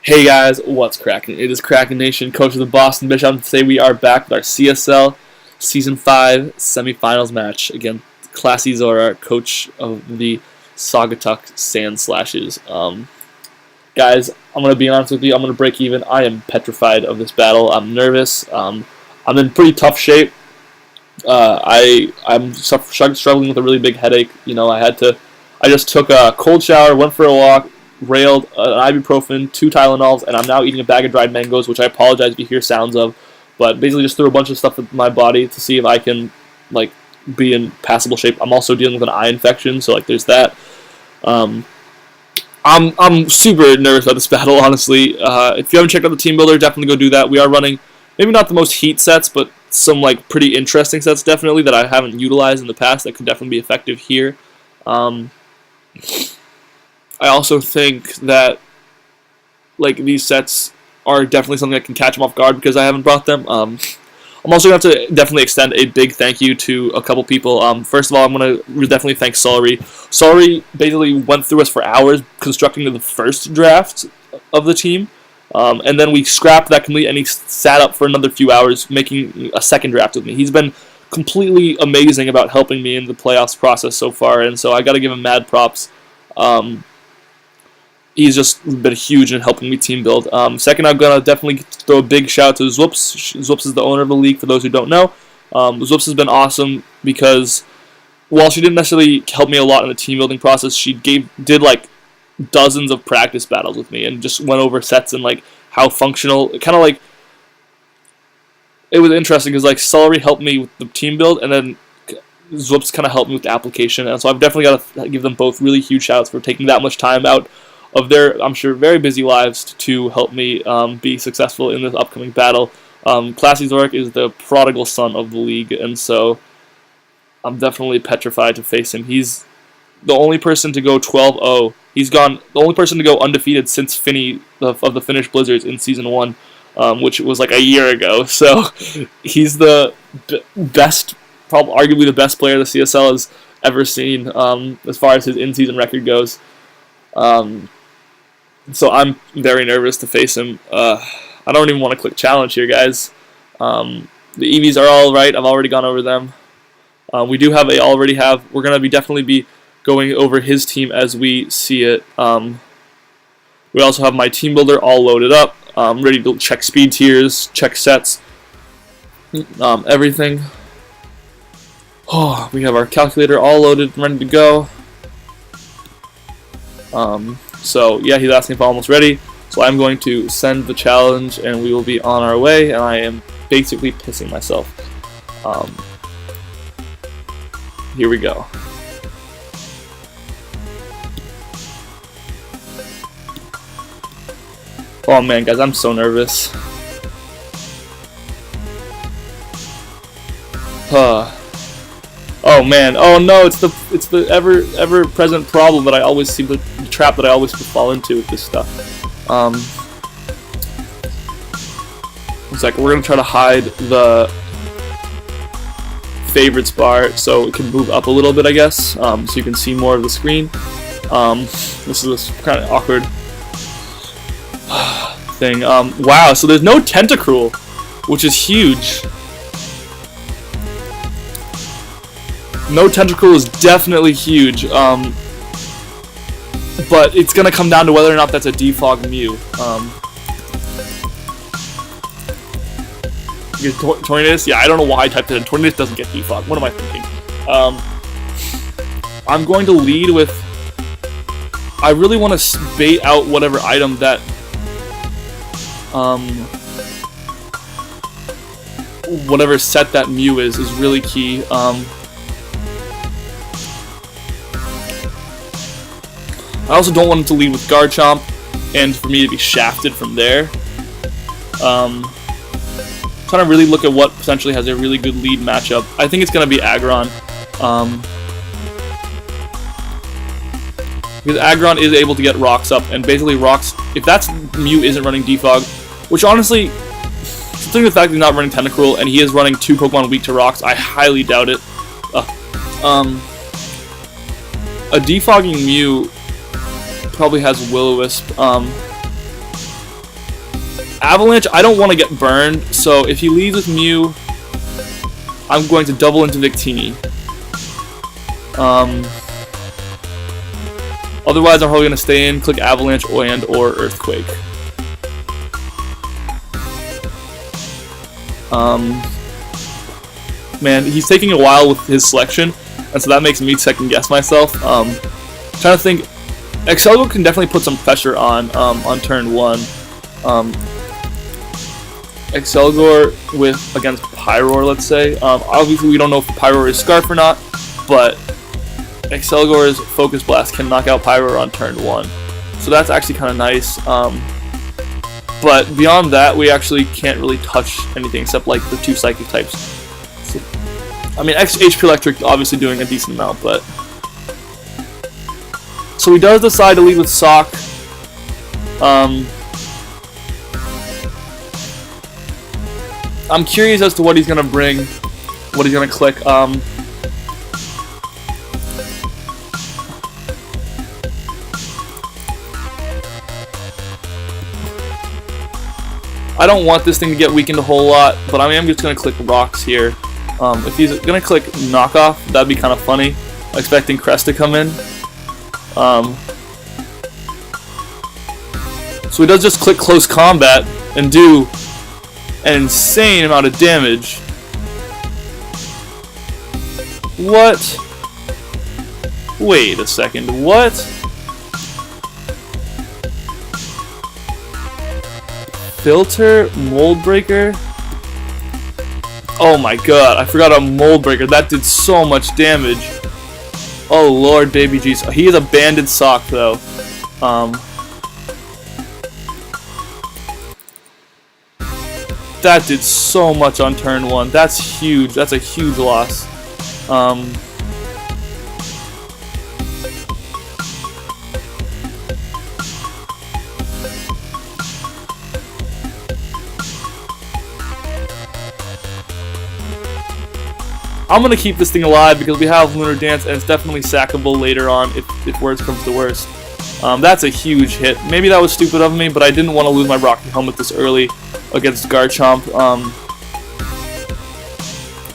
Hey guys, what's cracking? It is Cracking Nation, coach of the Boston Bisharps. Today we are back with our CSL Season 5 Semifinals match. Again, Classy Zora, coach of the Saugatuck Sandslashes. Guys, I'm going to be honest with you, I'm going to break even. I am petrified of this battle. I'm nervous. I'm in pretty tough shape. I'm struggling with a really big headache. You know, I just took a cold shower, went for a walk, railed an ibuprofen, 2 Tylenols, and I'm now eating a bag of dried mangoes, which I apologize if you hear sounds of. But basically just threw a bunch of stuff in my body to see if I can, like, be in passable shape. I'm also dealing with an eye infection, so, like, there's that. I'm super nervous about this battle, honestly. If you haven't checked out the team builder, definitely go do that. We are running maybe not the most heat sets, but some, like, pretty interesting sets, definitely, that I haven't utilized in the past that could definitely be effective here. I also think that, like, these sets are definitely something that can catch them off guard because I haven't brought them. I'm also going to have to definitely extend a big thank you to a couple people. First of all, I'm going to definitely thank Celery. Celery basically went through us for hours constructing the first draft of the team, and then we scrapped that completely, and he sat up for another few hours making a second draft with me. He's been completely amazing about helping me in the playoffs process so far, and so I got to give him mad props. He's just been huge in helping me team build. Second, I'm going to definitely throw a big shout out to Zwoops. Zwoops is the owner of the league, for those who don't know. Zwoops has been awesome because while she didn't necessarily help me a lot in the team building process, she did like dozens of practice battles with me and just went over sets and like how functional, kind of like, it was interesting because like Celery helped me with the team build, and then Zwoops kind of helped me with the application, and so I've definitely got to give them both really huge shouts for taking that much time out of their, I'm sure, very busy lives to help me be successful in this upcoming battle. Classy Zork is the prodigal son of the league, and so I'm definitely petrified to face him. He's the only person to go 12-0. He's the only person to go undefeated since Finney of the Finnish Blizzards in Season 1, which was like a year ago. So he's the best, probably arguably the best player the CSL has ever seen as far as his in-season record goes. So I'm very nervous to face him. I don't even want to click challenge here, guys. The EVs are all right. I've already gone over them. We're going to definitely be going over his team as we see it. We also have my team builder all loaded up, ready to check speed tiers, check sets, everything. Oh, we have our calculator all loaded, ready to go. So yeah, he's asking if I'm almost ready. So I'm going to send the challenge, and we will be on our way. And I am basically pissing myself. Here we go. Oh man, guys, I'm so nervous. Oh man, oh no, it's the ever present problem that I always seem to, the trap that I always fall into with this stuff. It's like we're gonna try to hide the favorites bar so it can move up a little bit, I guess, so you can see more of the screen. This is kind of awkward thing. Wow, so there's no Tentacruel, which is huge. No Tentacruel is definitely huge, but it's going to come down to whether or not that's a defog Mew. Tornadus? Yeah, I don't know why I typed it in. Tornadus doesn't get defog. What am I thinking? I'm going to lead with... I really want to bait out whatever item that... whatever set that Mew is really key. I also don't want him to lead with Garchomp, and for me to be shafted from there. Trying to really look at what potentially has a really good lead matchup. I think it's going to be Aggron. Because Aggron is able to get rocks up, and basically rocks, if that's Mew isn't running defog, which honestly, considering the fact that he's not running Tentacruel and he is running 2 Pokemon weak to rocks, I highly doubt it. A defogging Mew probably has Will-O-Wisp. Avalanche, I don't want to get burned, so if he leads with Mew, I'm going to double into Victini. Otherwise, I'm probably going to stay in, click Avalanche and or Earthquake. Man, he's taking a while with his selection, and so that makes me second guess myself. Trying to think, Excelgor can definitely put some pressure on turn 1. Excelgor against Pyroar, let's say. Obviously, we don't know if Pyroar is Scarf or not, but Excelgor's Focus Blast can knock out Pyroar on turn 1. So that's actually kind of nice. But beyond that, we actually can't really touch anything except like the 2 Psychic types. So, I mean, HP Electric obviously doing a decent amount, but... So he does decide to lead with Sock. I'm curious as to what he's going to bring, what he's going to click. I don't want this thing to get weakened a whole lot, but I am just going to click Rocks here. If he's going to click Knockoff, that'd be kind of funny. Expecting Crest to come in. So he does just click Close Combat and do an insane amount of damage. What? Wait a second, what? Filter, Mold Breaker. Oh my god, I forgot a Mold Breaker. That did so much damage. Oh lord, baby jeez. He is a banded Sock though. That did so much on turn 1. That's huge. That's a huge loss. I'm going to keep this thing alive because we have Lunar Dance and it's definitely sackable later on if worst comes to worst. That's a huge hit. Maybe that was stupid of me, but I didn't want to lose my Rocky Helmet this early against Garchomp.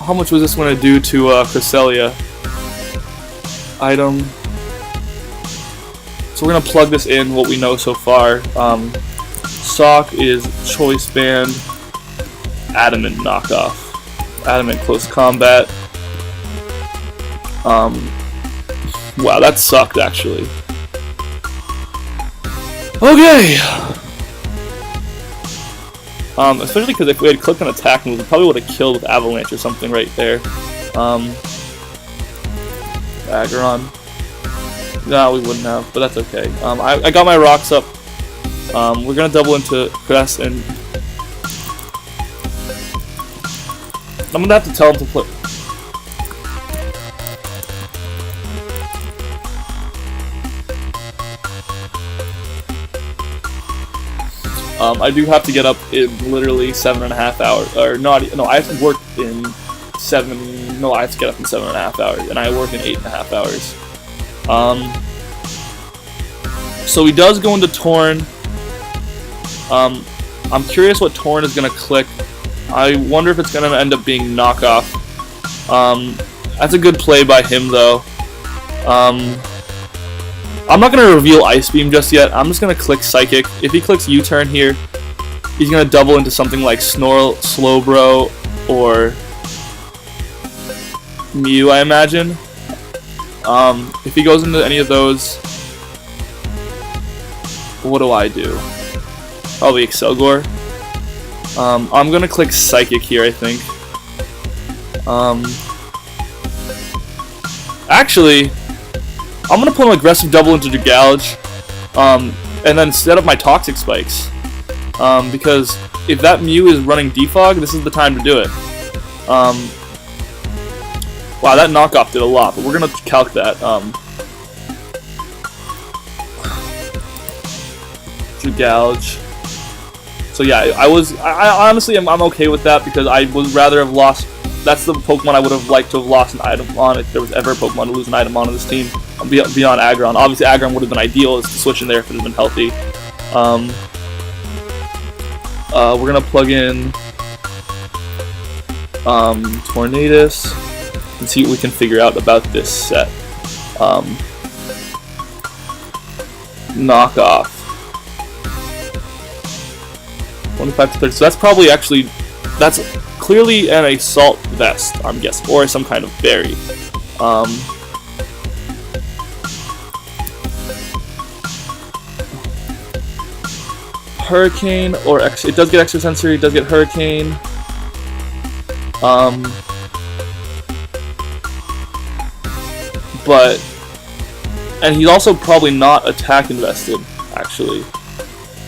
How much was this going to do to Cresselia? Item. So we're going to plug this in, what we know so far. Sock is Choice Band, Adamant Knockoff, Adamant Close Combat. Wow, that sucked actually. Okay. Especially because if we had clicked on attack move, we probably would have killed with Avalanche or something right there. Aggron. No, we wouldn't have, but that's okay. I got my rocks up. We're gonna double into Crest, and I'm gonna have to tell him to put. I do have to get up in literally 7.5 hours, or not. No, I have to work in 7. No, I have to get up in 7.5 hours, and I work in 8.5 hours. So he does go into Torn. I'm curious what Torn is gonna click. I wonder if it's gonna end up being Knockoff. That's a good play by him, though. I'm not going to reveal Ice Beam just yet. I'm just going to click Psychic. If he clicks U-Turn here, he's going to double into something like Snorl, Slowbro, or Mew, I imagine. If he goes into any of those, what do I do? Probably Excelgor. I'm going to click Psychic here, I think. Actually, I'm going to put an aggressive double into Gouge, and then set up my Toxic Spikes. Because if that Mew is running Defog, this is the time to do it. Wow, that knockoff did a lot, but we're going to calc that. Gouge. So yeah, I honestly I'm okay with that because I would rather have lost. That's the Pokemon I would have liked to have lost an item on if there was ever a Pokemon to lose an item on in this team beyond Aggron. Obviously, Aggron would have been ideal as to switch in there if it had been healthy. We're gonna plug in Tornadus and see what we can figure out about this set. Knockoff. 25 to 30. So that's probably actually, that's clearly an Assault Vest, I'm guessing, or some kind of berry. Hurricane, or it does get Extra Sensory, it does get Hurricane. But, and he's also probably not attack invested, actually.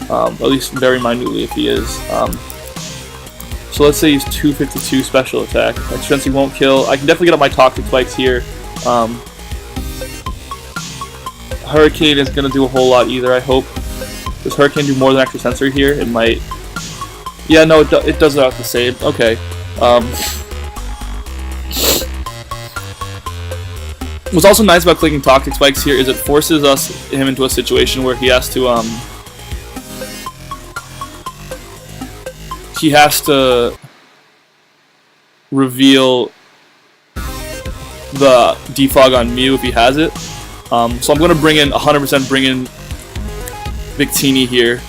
At least very minutely if he is. So let's say he's 252 special attack. Extra Sensory won't kill. I can definitely get up my Toxic Spikes here. Hurricane is going to do a whole lot either, I hope. Does Hurricane do more than Extra Sensory here? It might. Yeah, no, it does about the same. Okay. What's also nice about clicking Toxic Spikes here is it forces him into a situation where he has to reveal the defog on Mew if he has it. So I'm going to 100% bring in Victini here.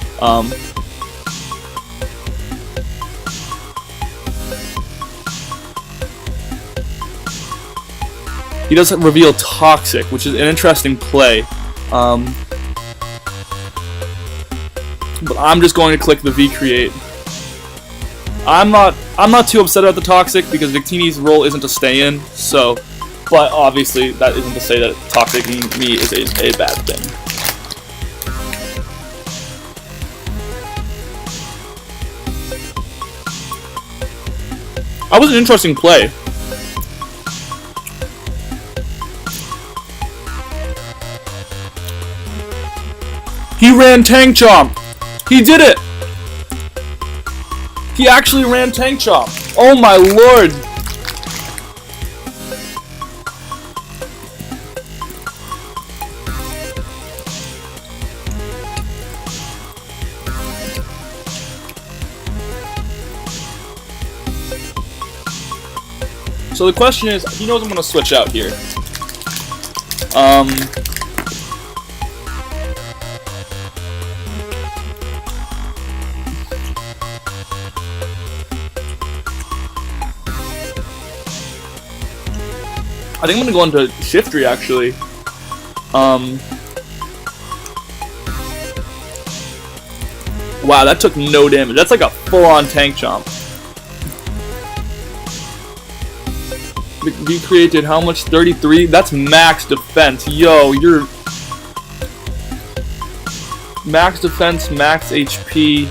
He doesn't reveal Toxic, which is an interesting play. But I'm just going to click the V-Create. I'm not too upset about the Toxic because Victini's role isn't to stay in, so, but obviously that isn't to say that Toxic me is a bad thing. That was an interesting play. He ran Tank Chomp! He did it! He actually ran Tank Chomp! Oh my lord! So the question is, he knows I'm gonna switch out here. I think I'm gonna go into Shiftry actually. Wow, that took no damage. That's like a full-on Tank Chomp. Be created how much? 33? That's max defense. Yo, you're max defense, max HP.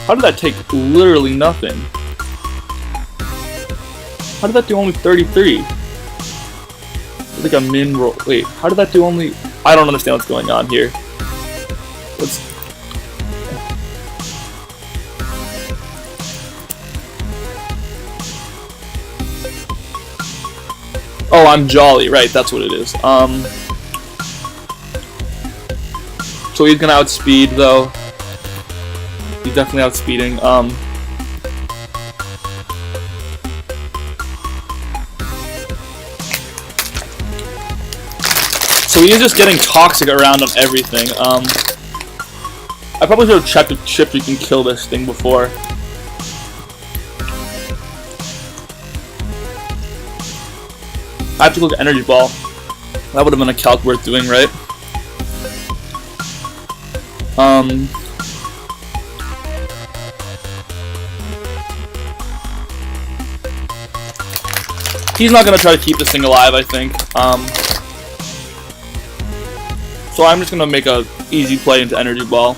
How did that take literally nothing? How did that do only 33? It's like a min roll. Wait, how did that do only? I don't understand what's going on here. Oh, I'm Jolly, right, that's what it is. So he's gonna outspeed, though. He's definitely outspeeding. So he is just getting Toxic around on everything. I probably should have checked if Shiftry can kill this thing before. I have to look at Energy Ball. That would have been a calc worth doing, right? He's not going to try to keep this thing alive, I think. So I'm just going to make a easy play into Energy Ball.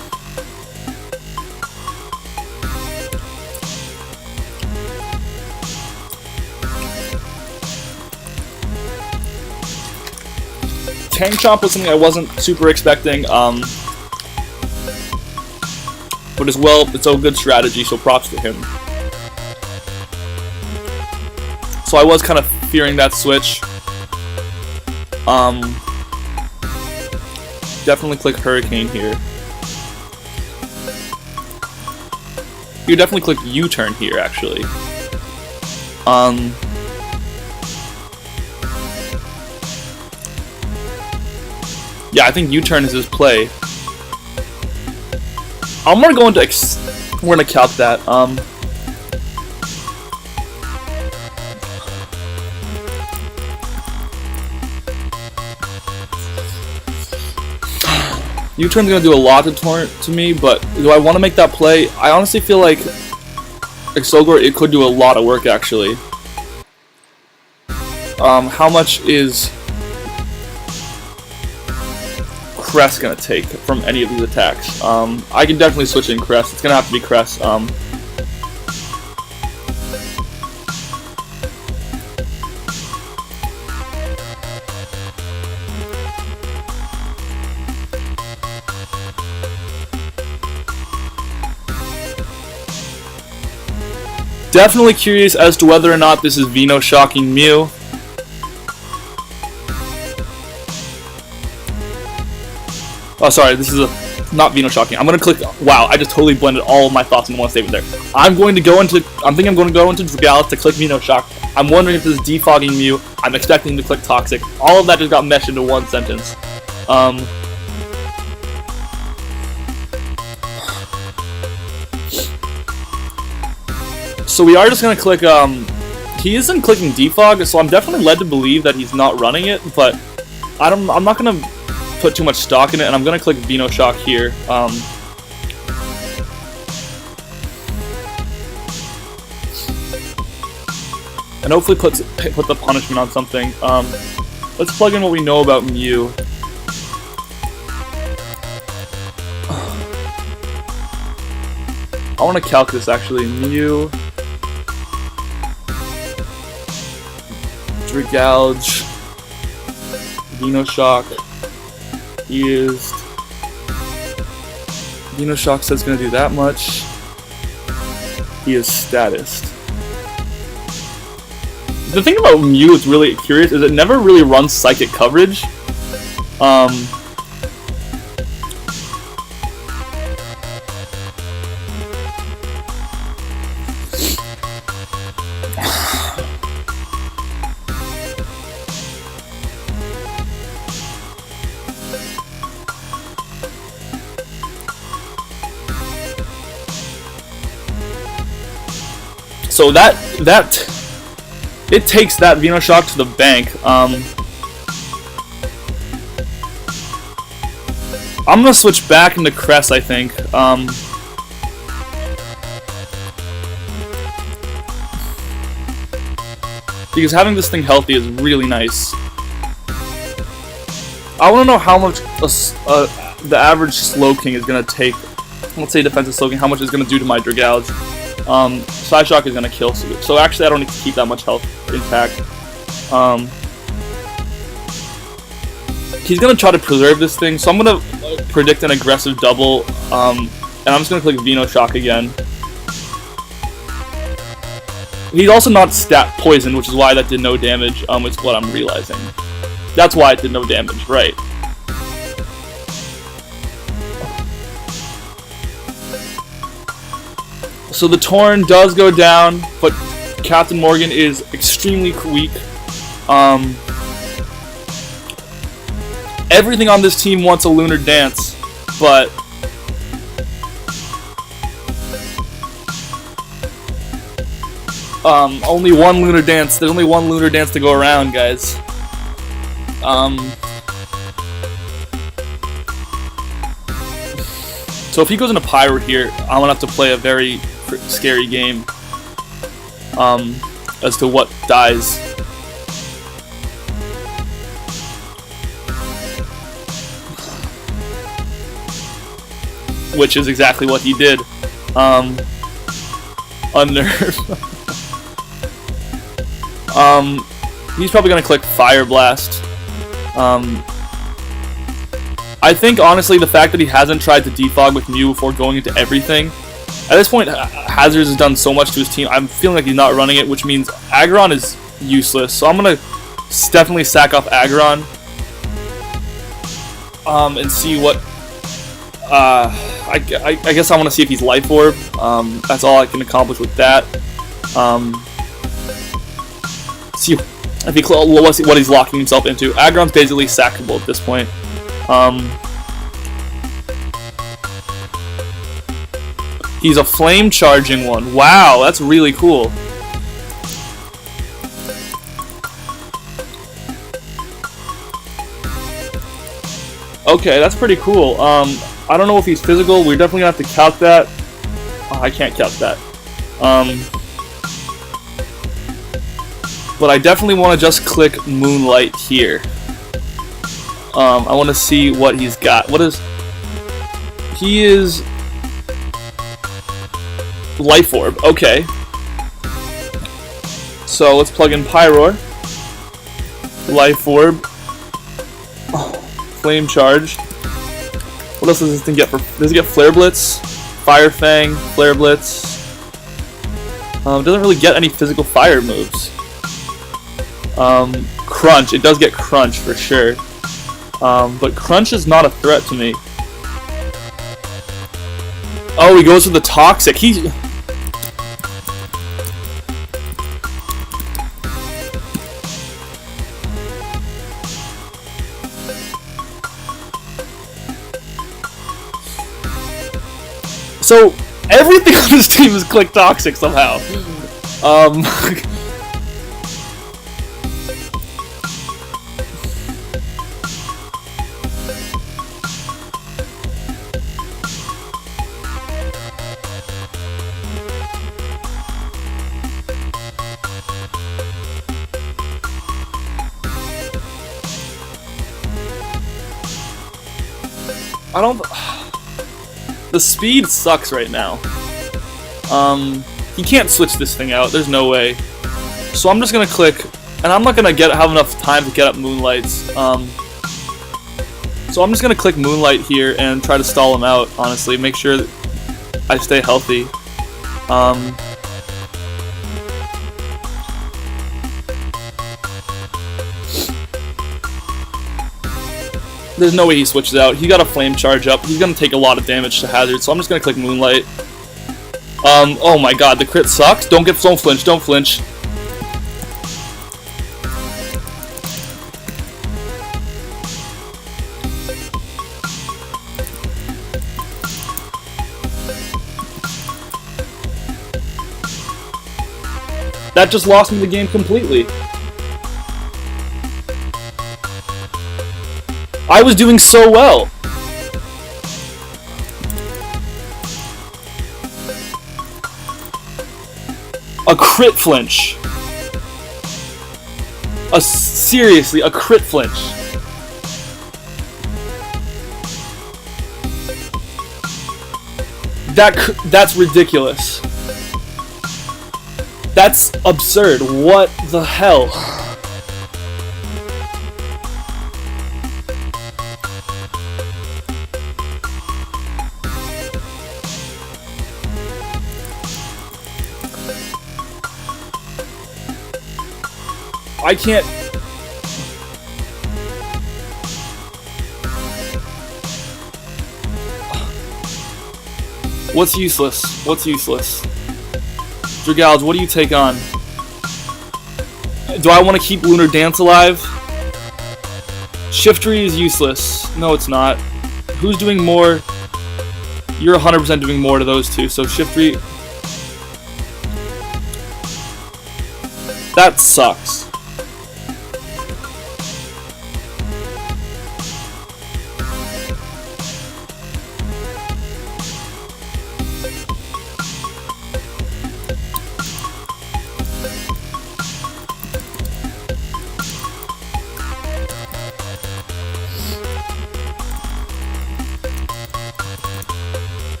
Tank Chomp was something I wasn't super expecting. but as well, it's a good strategy, so props to him. So I was kind of fearing that switch. Definitely click Hurricane here. You definitely click U-turn here, actually. Yeah, I think U-turn is his play. I'm gonna go into we're gonna calc that. U-turn's gonna do a lot to me, but do I want to make that play? I honestly feel like Exogor, it could do a lot of work actually. How much is Crest gonna take from any of these attacks? I can definitely switch in Crest. It's gonna have to be Crest. Definitely curious as to whether or not this is Vino shocking Mew. Oh, sorry, this is not Vino shocking. I'm gonna click. Wow, I just totally blended all of my thoughts in one statement there. I'm going to go into. I'm thinking I'm going to go into Dragalis to click Vino shock. I'm wondering if this is defogging Mew. I'm expecting to click Toxic. All of that just got meshed into one sentence. So we are just gonna click. He isn't clicking defog, so I'm definitely led to believe that he's not running it. But I'm not gonna put too much stock in it, and I'm gonna click Vino shock here. And hopefully put the punishment on something. Let's plug in what we know about Mew. I want to calc this actually. Mew. Gouge, Vino shock, Vino shock says it's gonna do that much. He is statused. The thing about Mew that's really curious is it never really runs psychic coverage. So it takes that Vino shock to the bank. I'm gonna switch back into Crest, I think. Because having this thing healthy is really nice. I want to know how much the average Slowking is gonna take. Let's say defensive Slowking, how much it's gonna do to my Dragouge. Side Shock is gonna kill, so actually I don't need to keep that much health intact. He's gonna try to preserve this thing, so I'm gonna predict an aggressive double, and I'm just gonna click Vino shock again. He's also not stat poison, which is why that did no damage. It's what I'm realizing. That's why it did no damage, right? So the Torn does go down, but Captain Morgan is extremely weak. Everything on this team wants a Lunar Dance, but only one Lunar Dance. There's only one Lunar Dance to go around, guys. So if he goes into Pyro here, I'm gonna have to play a very scary game as to what dies. Which is exactly what he did. Unnerve. He's probably gonna click Fire Blast. I think, honestly, the fact that he hasn't tried to defog with Mew before going into everything, at this point, Hazards has done so much to his team. I'm feeling like he's not running it, which means Aggron is useless. So I'm going to definitely sack off Aggron and see what... I guess I want to see if he's Life Orb. That's all I can accomplish with that. See if what he's locking himself into. Aggron's basically sackable at this point. He's a flame charging one. Wow, that's really cool. Okay, that's pretty cool. I don't know if he's physical. We're definitely gonna have to calc that. Oh, I can't calc that. But I definitely want to just click Moonlight here. I want to see what he's got. What is... He is... Life Orb. Okay. So let's plug in Pyroar. Life Orb. Oh, Flame Charge. What else does this thing get? Does it get Flare Blitz? Fire Fang, Flare Blitz. It doesn't really get any physical fire moves. Crunch. It does get Crunch for sure. But Crunch is not a threat to me. Oh, he goes for the Toxic. So, everything on this team is click Toxic somehow. The speed sucks right now. He can't switch this thing out. There's no way. So I'm just gonna click, and I'm not gonna have enough time to get up Moonlights. So I'm just gonna click Moonlight here and try to stall him out. Honestly, make sure that I stay healthy. There's no way he switches out. He got a Flame Charge up. He's gonna take a lot of damage to Hazard, so I'm just gonna click Moonlight. Oh my god, the crit sucks. Don't flinch, don't flinch. That just lost me the game completely. I was doing so well. A crit flinch. Seriously, a crit flinch. That's ridiculous. That's absurd. What the hell? I can't... What's useless? What's useless? Dragals, what do you take on? Do I want to keep Lunar Dance alive? Shiftry is useless. No, it's not. Who's doing more? You're 100% doing more to those two, so Shiftry... That sucks.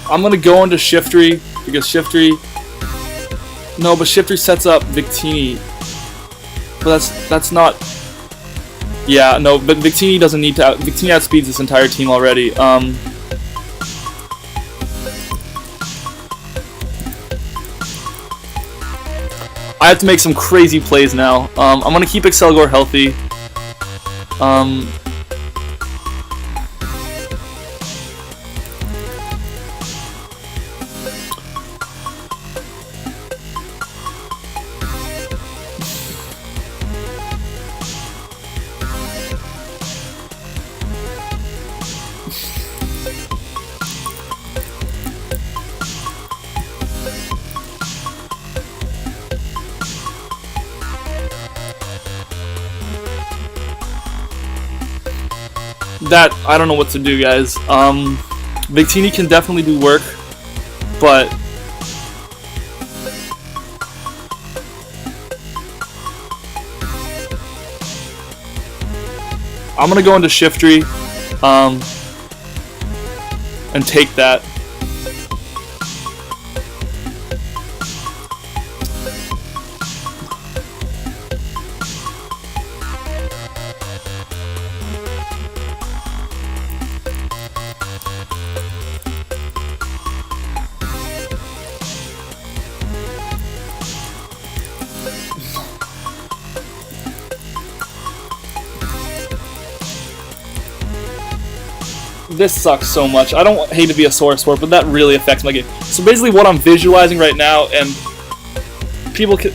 I'm gonna go into Shiftry because Shiftry No, but Shifter sets up Victini. But that's not. Yeah, no, but Victini doesn't need to. Victini outspeeds this entire team already. I have to make some crazy plays now. I'm gonna keep Excelgor healthy. That, I don't know what to do, guys. Victini can definitely do work, but I'm gonna go into Shiftry and take that. This sucks so much. I don't hate to be a sore sport, but that really affects my game. So basically what I'm visualizing right now, and people can...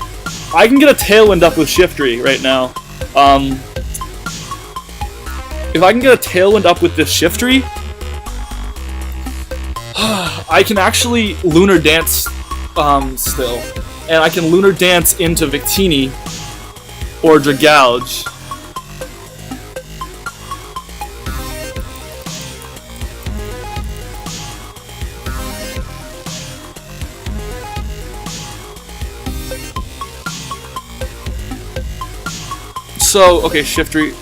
I can get a Tailwind up with Shiftry right now. If I can get a Tailwind up with this Shiftry, I can actually Lunar Dance still. And I can Lunar Dance into Victini or Dragouge. So, okay, Shiftry.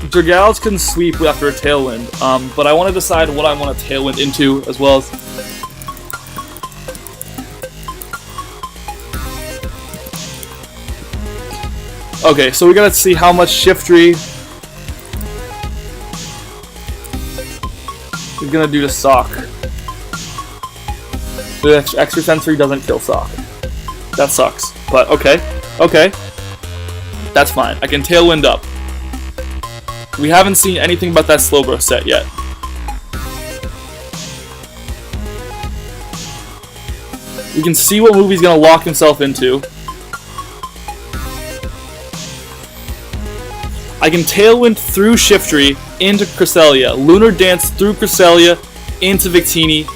Dragouge can sweep after a Tailwind, but I want to decide what I want to Tailwind into as well as... Okay, so we gotta see how much Shiftry is gonna do to Sock. The extra sensory doesn't kill Sock. That sucks, but okay. Okay. That's fine. I can Tailwind up. We haven't seen anything about that Slowbro set yet. We can see what move he's gonna lock himself into. I can Tailwind through Shiftry into Cresselia, Lunar Dance through Cresselia into Victini.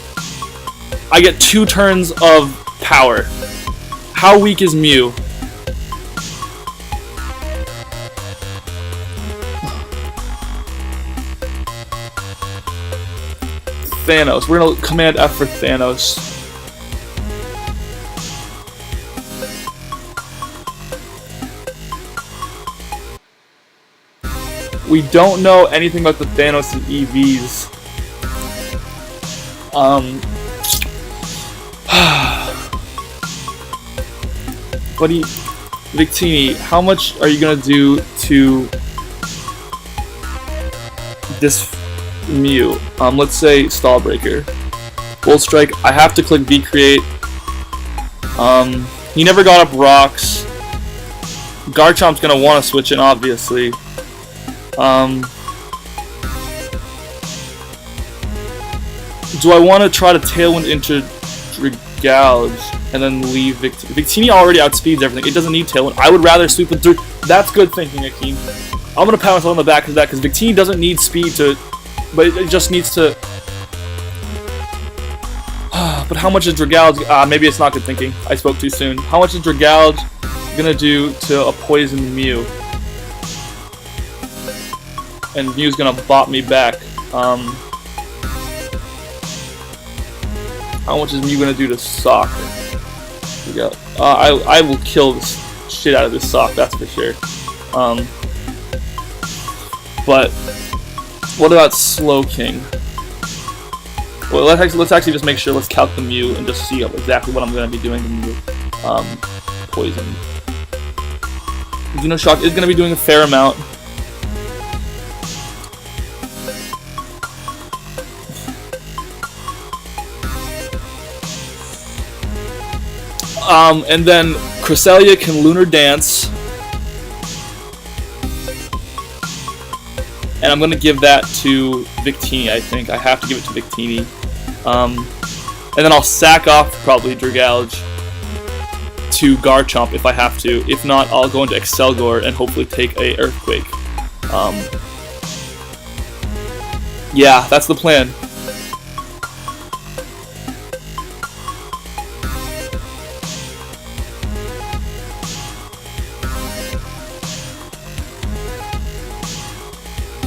I get 2 turns of power. How weak is Mew? Thanos. We're gonna Command F for Thanos. We don't know anything about the Thanos and EVs. Buddy, Victini, how much are you gonna do to this Mew? Let's say Stall Breaker. Volt Strike. I have to click V Create. He never got up rocks. Garchomp's gonna want to switch in, obviously. Do I want to try to Tailwind into Dragouge and then leave Victini? Victini already outspeeds everything. It doesn't need Tailwind. I would rather sweep it through. That's good thinking, Akeem. I'm going to pat myself on the back of that because Victini doesn't need speed to... But it just needs to... But how much is Dragouge... maybe it's not good thinking. I spoke too soon. How much is Dragouge going to do to a poisoned Mew? And Mew's gonna bop me back. How much is Mew gonna do to Sock? I will kill the shit out of this Sock, that's for sure. But what about Slowking? Well, let's actually just make sure. Let's calc the Mew and just see exactly what I'm going to be doing to Mew. Poison. Shock is going to be doing a fair amount. And then Cresselia can Lunar Dance. And I'm going to give that to Victini, I think. I have to give it to Victini. And then I'll sack off probably Dragalge to Garchomp if I have to. If not, I'll go into Excelgor and hopefully take a Earthquake. Yeah, that's the plan.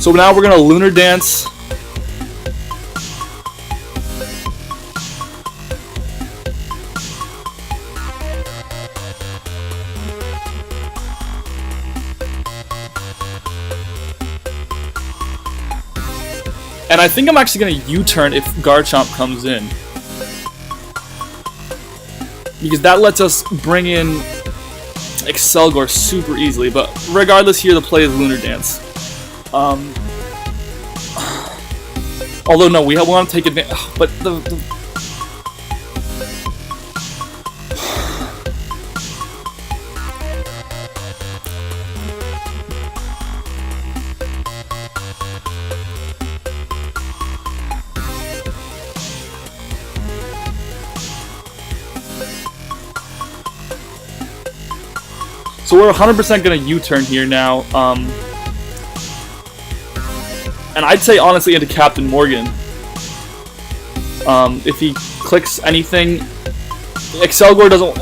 So now we're going to Lunar Dance. And I think I'm actually going to U-turn if Garchomp comes in. Because that lets us bring in Excelgor super easily. But regardless here, the play is Lunar Dance. Although no, we want to take advantage. But so we're 100% gonna U-turn here now. And I'd say honestly into Captain Morgan. If he clicks anything, Excelgor doesn't.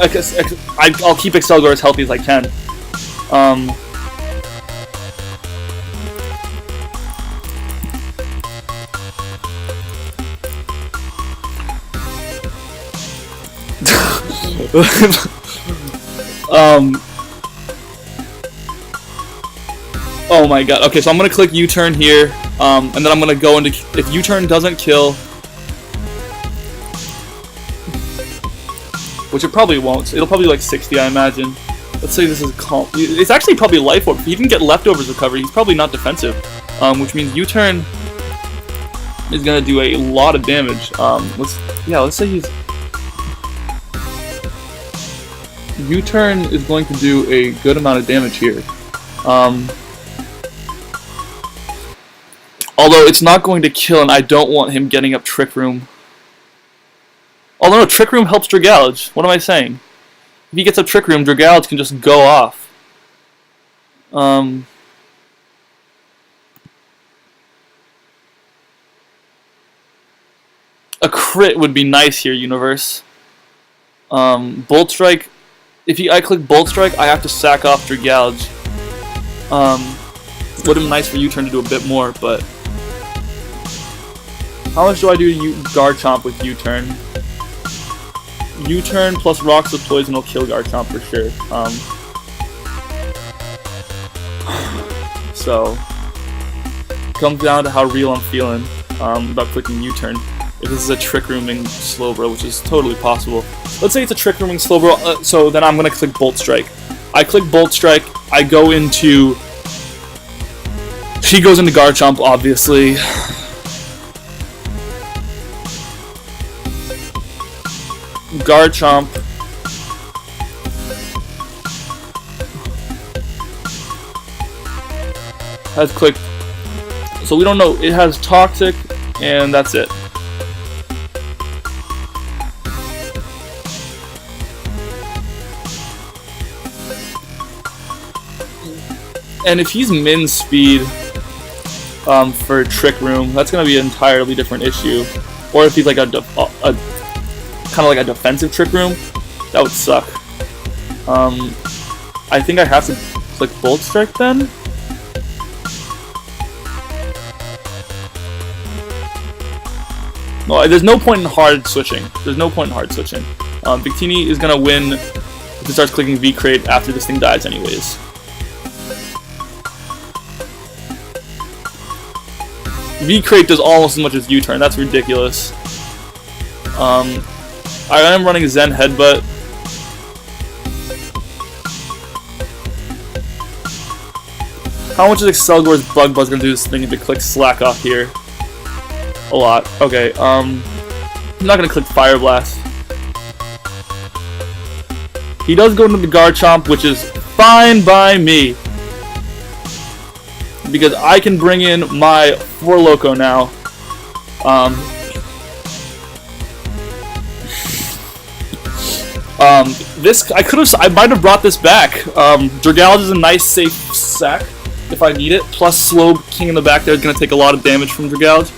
I'll keep Excelgor as healthy as I can. Oh my god. Okay, so I'm gonna click U-turn here. And then I'm going to go into, if U-turn doesn't kill, which it probably won't, it'll probably be like 60 I imagine. Let's say this is calm. It's actually probably Life Orb. If he can get Leftovers recovery, he's probably not defensive. Which means U-turn is going to do a lot of damage. Let's say he's, U-turn is going to do a good amount of damage here. Although it's not going to kill, and I don't want him getting up Trick Room. Although no, Trick Room helps Dragalge. What am I saying? If he gets up Trick Room, Dragalge can just go off. A crit would be nice here, Universe. Bolt Strike. If I click Bolt Strike, I have to sack off Dragalge. Would have been nice for U-turn to do a bit more, but how much do I do to Garchomp with U-turn? U-turn plus Rocks with Poison will kill Garchomp for sure. So it comes down to how real I'm feeling about clicking U-turn. If this is a Trick Rooming Slowbro, which is totally possible. Let's say it's a Trick Rooming Slowbro, so then I'm going to click Bolt Strike. I click Bolt Strike, I go into... She goes into Garchomp, obviously. Garchomp. Has clicked. So we don't know. It has Toxic, and that's it. And if he's min speed for Trick Room, that's going to be an entirely different issue. Or if he's like kind of like a defensive Trick Room, that would suck. I think I have to click Bolt Strike then. No, there's no point in hard switching. There's no point in hard switching. Victini is going to win if it starts clicking V-Crate after this thing dies anyways. V-Crate does almost as much as U-turn. That's ridiculous. I am running Zen Headbutt. How much is Excelgor's Bug Buzz gonna do this thing if it clicks Slack off here? A lot. Okay, I'm not gonna click Fire Blast. He does go into the Garchomp, which is fine by me. Because I can bring in my 4 Loco now. I might have brought this back. Dragalge is a nice safe sack if I need it. Plus Slow King in the back there is gonna take a lot of damage from Dragalge.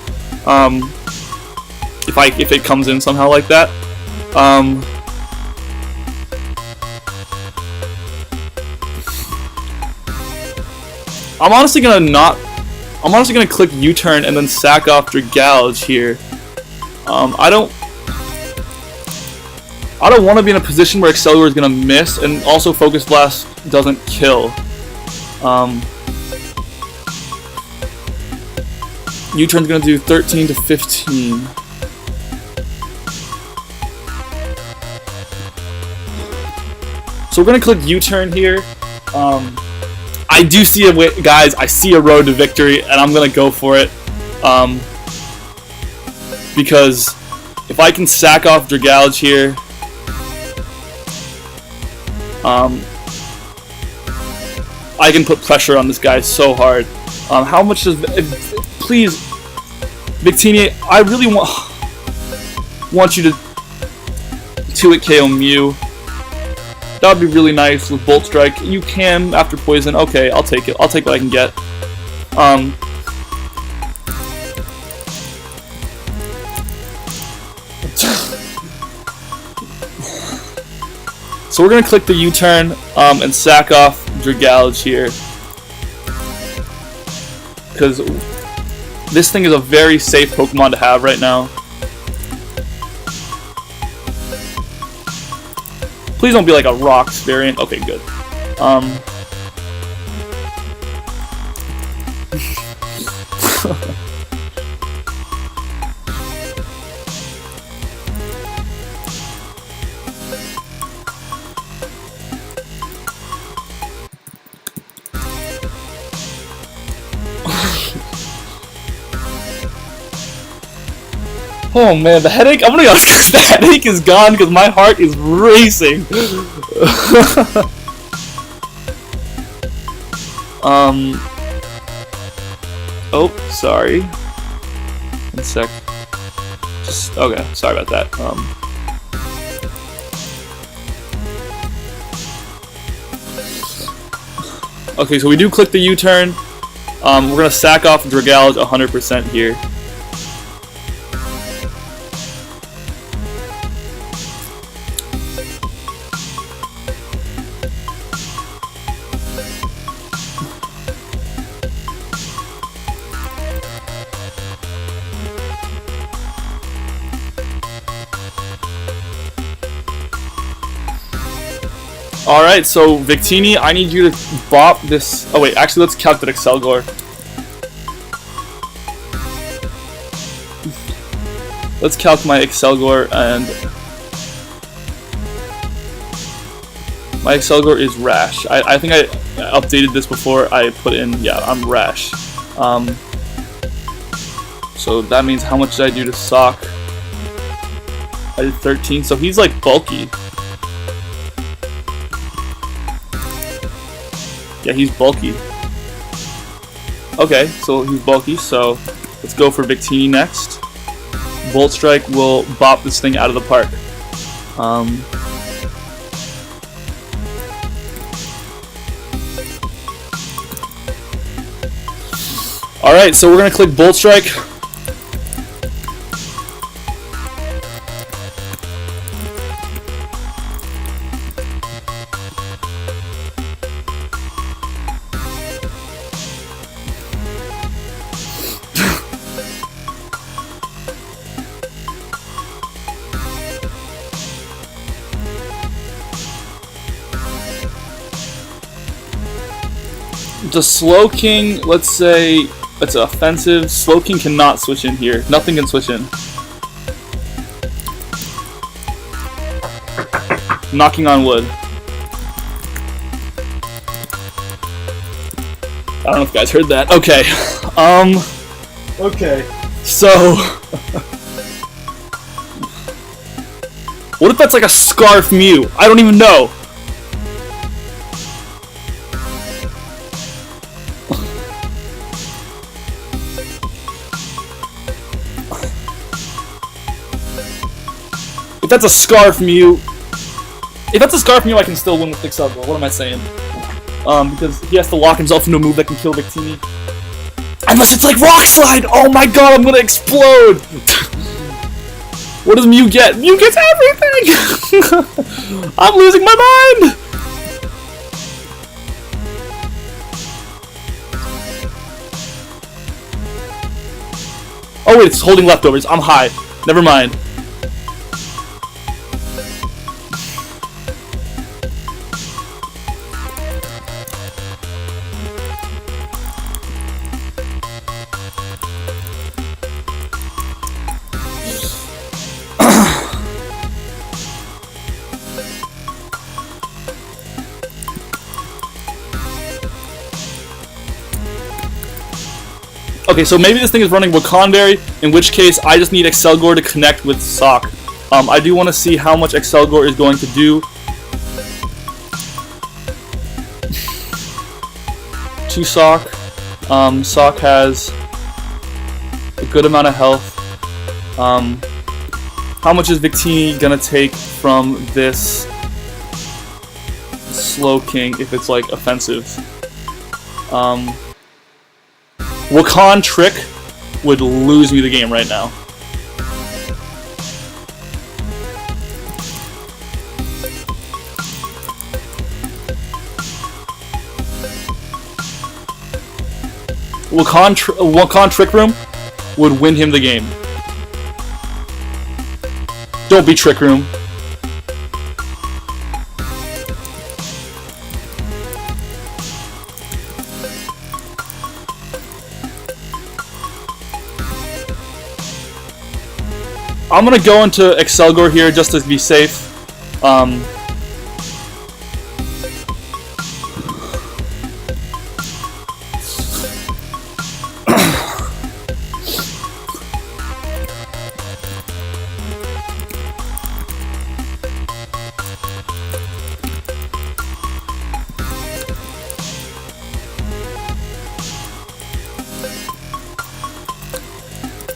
If it comes in somehow like that. I'm honestly gonna click U-turn and then sack off Dragalge here. I don't want to be in a position where Excelgor is gonna miss, and also Focus Blast doesn't kill. U-turn's gonna do 13 to 15. So we're gonna click U-turn here. I do see a way, guys. I see a road to victory, and I'm gonna go for it. Because if I can sack off Dragalge here, I can put pressure on this guy so hard. How much does? Please, Victini, I really want you to 2-hit KO Mew. That would be really nice with Bolt Strike. You can after Poison. Okay, I'll take it. I'll take what I can get. So we're gonna click the U-turn and sack off Dragalge here, because this thing is a very safe Pokemon to have right now. Please don't be like a Rocks variant. Okay, good. Oh man, the headache. I'm gonna go. The headache is gone because my heart is racing. Oh, sorry. 1 sec. Just okay. Sorry about that. Okay, so we do click the U-turn. We're gonna sack off Dragalge 100% here. Alright, so Victini, I need you to bop this. Oh wait, actually let's calculate Excelgor. Let's calc my Excelgor, and my Excelgor is Rash. I think I updated this before I put in, yeah, I'm Rash. So that means how much did I do to Sock? I did 13, so he's like bulky. Yeah, he's bulky. Okay, so he's bulky, so let's go for Victini next. Volt Strike will bop this thing out of the park. Alright, so we're going to click Bolt Strike. The Slow King, let's say It's offensive. Slowking cannot switch in here. Nothing can switch in. Knocking on wood. I don't know if you guys heard that. Okay. Okay. So. What if that's like a Scarf Mew? I don't even know. If that's a Scarf Mew. If that's a Scarf Mew, I can still win with Excel. What am I saying? Because he has to lock himself into a move that can kill Victini. Unless it's like Rock Slide! Oh my god, I'm gonna explode! What does Mew get? Mew gets everything! I'm losing my mind! Oh wait, it's holding leftovers. I'm high. Never mind. Okay, so maybe this thing is running Wakanberry, in which case I just need Excelgor to connect with Sock. I do want to see how much Excelgor is going to do. To Sock. Sock has a good amount of health. How much is Victini gonna take from this Slow King if it's like offensive? Wakan Trick would lose me the game right now. Wakan Trick Room would win him the game. Don't be Trick Room. I'm gonna go into Excelgor here just to be safe.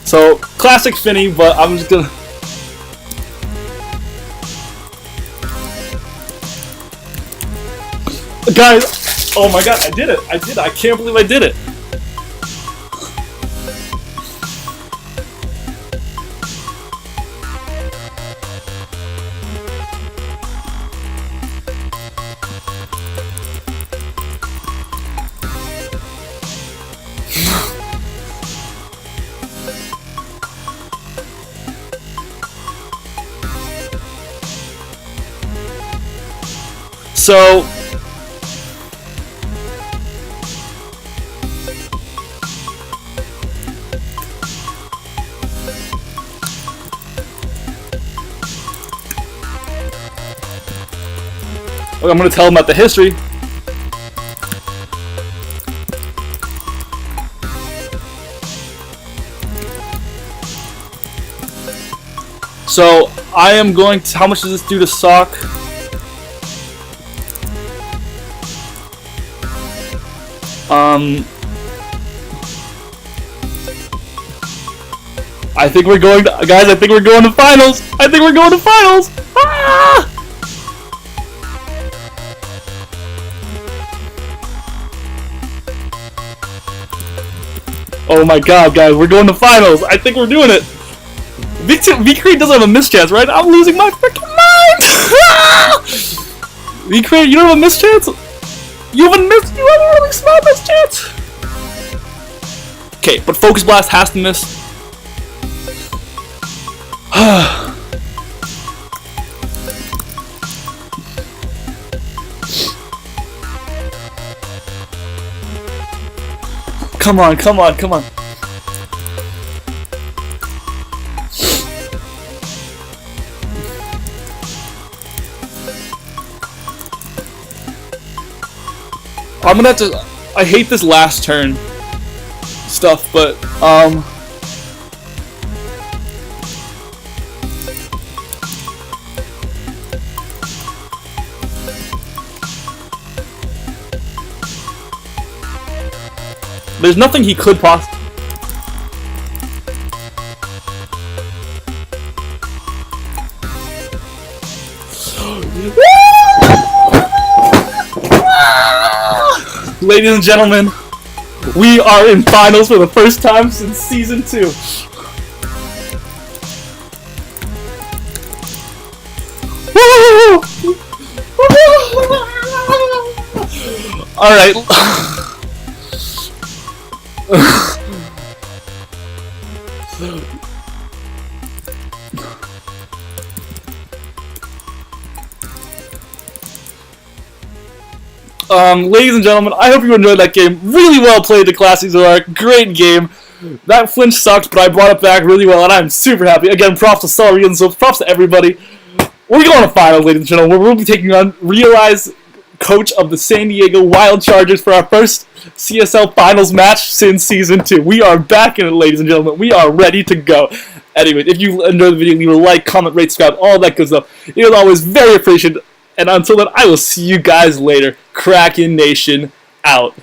So, classic Finny, but I'm just gonna... Guys, oh my god, I did it! I did it! I can't believe I did it! So... I'm going to tell him about the history. So, I am going to... How much does this do to Sock? I think we're going to... Guys, I think we're going to finals! I think we're going to finals! Ah! Oh my god, guys, we're going to finals! I think we're doing it! V-Create doesn't have a mischance, right? I'm losing my freaking mind! V-Create, you don't have a mischance? You have a really small mischance! Okay, but Focus Blast has to miss. Come on, come on, come on. I'm gonna have to. I hate this last turn stuff, but there's nothing he could possibly. Ladies and gentlemen, we are in finals for the first time since season 2. All right. Ladies and gentlemen, I hope you enjoyed that game. Really well played, the Classic Zorak. Great game. That flinch sucked, but I brought it back really well, and I'm super happy. Again, props to Sully and so props to everybody. We're going to finals, ladies and gentlemen, where we'll be taking on Realize, coach of the San Diego Wild Chargers, for our first CSL finals match since season 2. We are back in it, ladies and gentlemen. We are ready to go. Anyway, if you enjoyed the video, leave a like, comment, rate, subscribe, all that good stuff. It is always very appreciated. And until then, I will see you guys later. Kraken Nation out.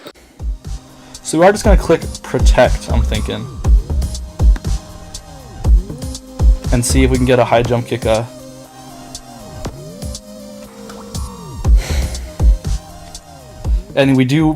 So we are just going to click protect, I'm thinking. And see if we can get a high jump kick. And we do